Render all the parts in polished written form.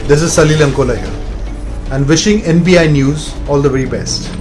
This is Salil Ankola here and wishing NBI News all the very best.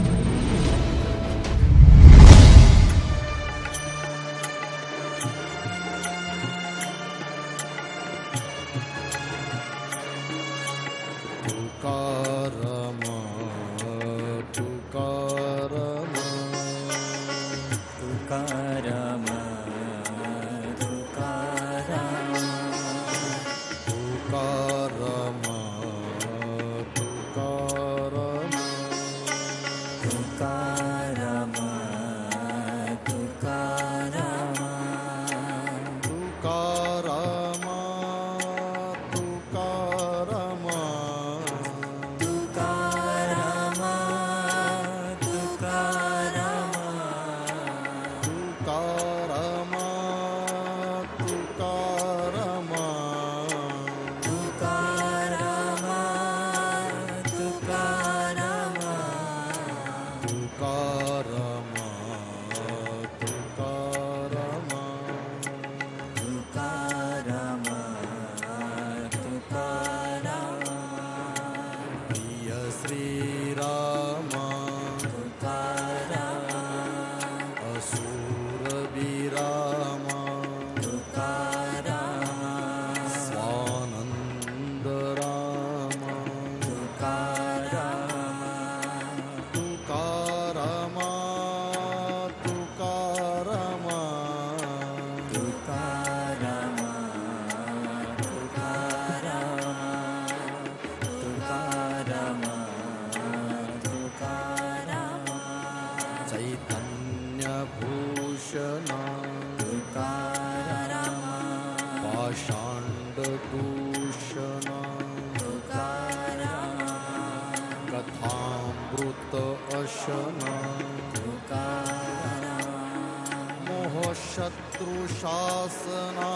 शत्रु शासना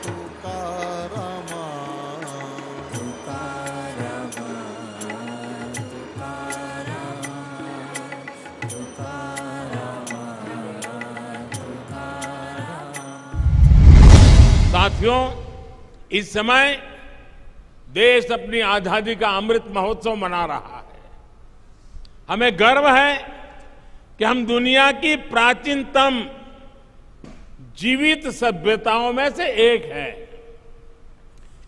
तुकारामा तुकारामा तुकारामा तुकारामा तुकारामा। साथियों, इस समय देश अपनी आजादी का अमृत महोत्सव मना रहा है। हमें गर्व है कि हम दुनिया की प्राचीनतम जीवित सभ्यताओं में से एक है।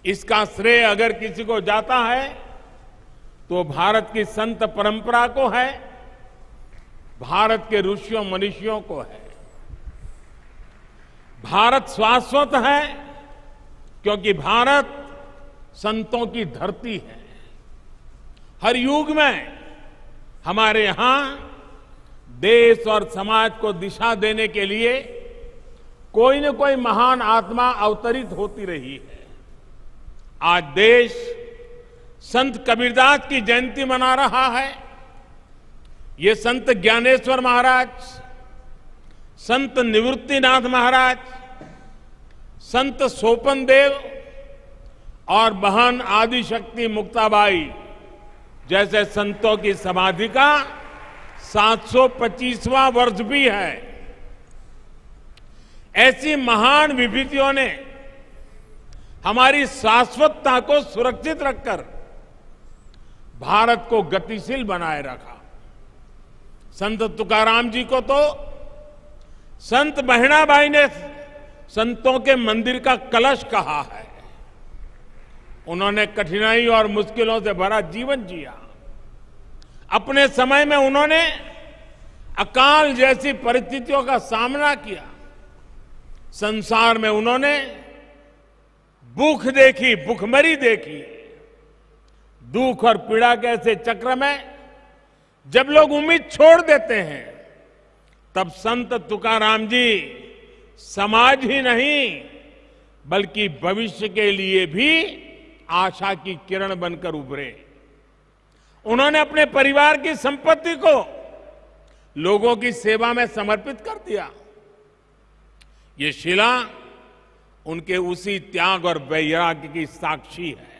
इसका श्रेय अगर किसी को जाता है तो भारत की संत परंपरा को है, भारत के ऋषियों मनीषियों को है। भारत शाश्वत है क्योंकि भारत संतों की धरती है। हर युग में हमारे यहां देश और समाज को दिशा देने के लिए कोई न कोई महान आत्मा अवतरित होती रही है। आज देश संत कबीरदास की जयंती मना रहा है। ये संत ज्ञानेश्वर महाराज, संत निवृत्तिनाथ महाराज, संत सोपन देव और बहन आदिशक्ति मुक्ताबाई जैसे संतों की समाधि का 725वां वर्ष भी है। ऐसी महान विभूतियों ने हमारी शाश्वतता को सुरक्षित रखकर भारत को गतिशील बनाए रखा। संत तुकाराम जी को तो संत बहनाबाई ने संतों के मंदिर का कलश कहा है। उन्होंने कठिनाई और मुश्किलों से भरा जीवन जिया। अपने समय में उन्होंने अकाल जैसी परिस्थितियों का सामना किया। संसार में उन्होंने भूख देखी, भूखमरी देखी। दुख और पीड़ा के ऐसे चक्र में जब लोग उम्मीद छोड़ देते हैं, तब संत तुकाराम जी समाज ही नहीं बल्कि भविष्य के लिए भी आशा की किरण बनकर उभरे। उन्होंने अपने परिवार की संपत्ति को लोगों की सेवा में समर्पित कर दिया। ये शिला उनके उसी त्याग और वैराग्य की साक्षी है।